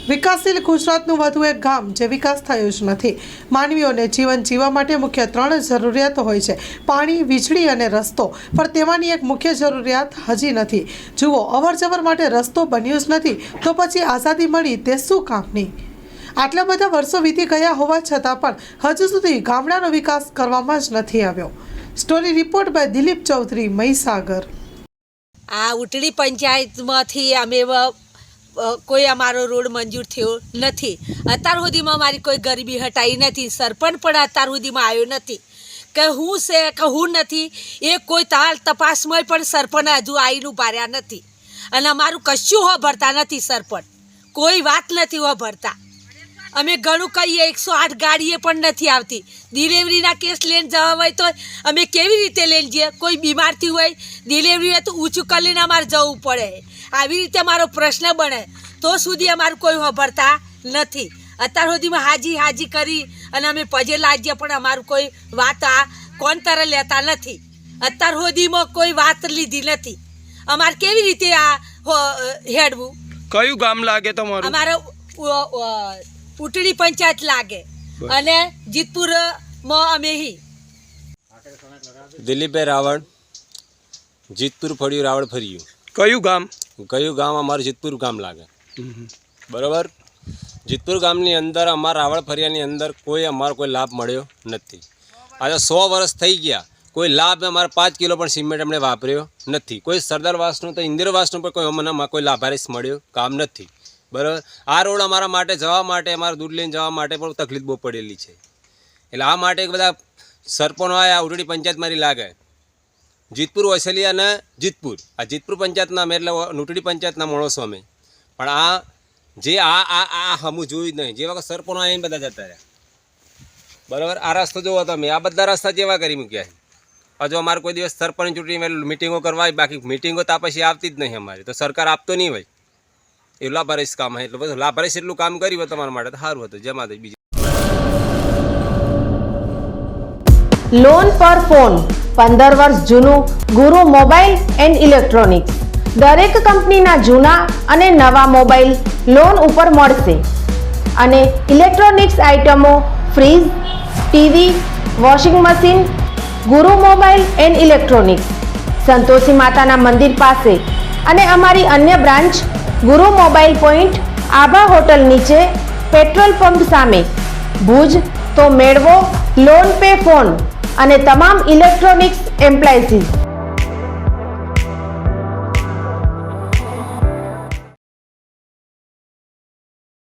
વિકાસશીલ ગુજરાતનું વધુ એક ગામ જે વિકાસ થયો જ નથી। માનવીઓને જીવન જીવવા માટે મુખ્ય 3 જરૂરિયાતો હોય છે, પાણી, વીજળી અને રસ્તો। પણ તેમાંની એક મુખ્ય જરૂરિયાત હજી નથી। જુઓ, અવરજવર માટે રસ્તો બન્યો જ નથી તો પછી આઝાદી મળી તે શું કામની? આટલા બધા વર્ષો વીતી ગયા હોવા છતાં પણ હજુ સુધી ગામડાનો વિકાસ કરવામાં જ નથી આવ્યો। Story report by Dilip Chaudhary, Mahisagar. આ ઉટડી પંચાયતમાંથી અમે કોઈ અમારો રોડ મંજૂર થયો નથી। અત્યાર સુધીમાં મારી કોઈ ગરીબી હટાઈ નથી। સરપંચ પણ અત્યાર સુધીમાં આવ્યો નથી કે હું છે કે હું નથી, એ કોઈ તાલ તપાસમાં પણ સરપંચ હજુ આવીને ઊભા રહ્યા નથી અને અમારું કશું હોભરતા નથી। સરપંચ કોઈ વાત નથી હોભરતા। અમે ઘણું કહીએ, 108 ગાડીએ પણ નથી આવતી। ડિલિવરીના કેસ લઈને જવા હોય તો અમે કેવી રીતે લઈને જઈએ? કોઈ બીમારથી હોય, ડિલિવરી હોય તો ઊંચું કરીને અમારે જવું પડે। આવી રીતે મારો પ્રશ્ન બને તો સુધી અમારું કોઈ હોભરતા નથી। અત્યાર સુધીમાં હાજી કરી અને અમે પજે લાગીએ પણ અમારું કોઈ વાત આ કોણ તરફ લેતા નથી। અત્યાર સુધીમાં કોઈ વાત લીધી નથી। અમારે કેવી રીતે આ હેડવું? કયું ગામ લાગે તમારું? અમારે ઉટડી પંચાયત લાગે અને જીતપુરમાં અમે દિલીપભાઈ રાવળ, જીતપુર ફળ્યું, રાવળ ફર્યું। કયું ગામ? અમારું જીતપુર ગામ લાગે। બરાબર। જીતપુર ગામની અંદર અમારા રાવળ ફરિયાની અંદર અમારો કોઈ લાભ મળ્યો નથી। આજે 100 વર્ષ થઈ ગયા, કોઈ લાભ અમારે 5 કિલો પણ સિમેન્ટ અમને વાપર્યો નથી। કોઈ સરદારવાસનું તો ઇન્દિરાવાસનું પણ કોઈ અમને કોઈ લાભારીસ મળ્યો કામ નથી। બરાબર। આ રોડ અમારા માટે જવા માટે, અમારે દૂધ લઈને જવા માટે પણ તકલીફ બહુ પડેલી છે। એટલે આ માટે બધા સરપંચ આ ઉટડી પંચાયત મારી લાગે, જીતપુર, વસેલિયા અને જીતપુર, આ જીતપુર પંચાયતના અમે એટલે ઉટડી પંચાયતના માણસો અમે। પણ આ જે આ હમું જોયું જ નહીં। જે વખત સરપંચ આવીને બધા જતા રહ્યા। બરાબર। આ રસ્તો જોવો તમે, આ બધા રસ્તા જેવા કરી મૂક્યા છે। હજુ અમારે કોઈ દિવસ સરપંચ ચૂંટણી મિટિંગો કરવા, બાકી મિટિંગો તો પછી આવતી જ નહીં અમારી, તો સરકાર આપતો નહીં હોય। એ લાભારીસ કામ હોય, એટલે બધું લાભારીસ એટલું કામ કર્યું હોય તમારા માટે તો સારું હતું। જેમાં બીજું લોન પર ફોન 15 વર્ષ જૂનું ગુરુ મોબાઈલ એન્ડ ઇલેક્ટ્રોનિક્સ। દરેક કંપનીના જૂના અને નવા મોબાઈલ લોન ઉપર મળશે અને ઇલેક્ટ્રોનિક્સ આઇટમો ફ્રીજ, ટીવી, વોશિંગ મશીન। ગુરુ મોબાઈલ એન્ડ ઇલેક્ટ્રોનિક્સ સંતોષી માતાના મંદિર પાસે અને અમારી અન્ય બ્રાન્ચ ગુરુ મોબાઈલ પોઈન્ટ, આભા હોટલ નીચે, પેટ્રોલ પંપ સામે, ભુજ। તો મેળવો લોન પે ફોન અને તમામ ઇલેક્ટ્રોનિક્સ એપ્લાયન્સીસ।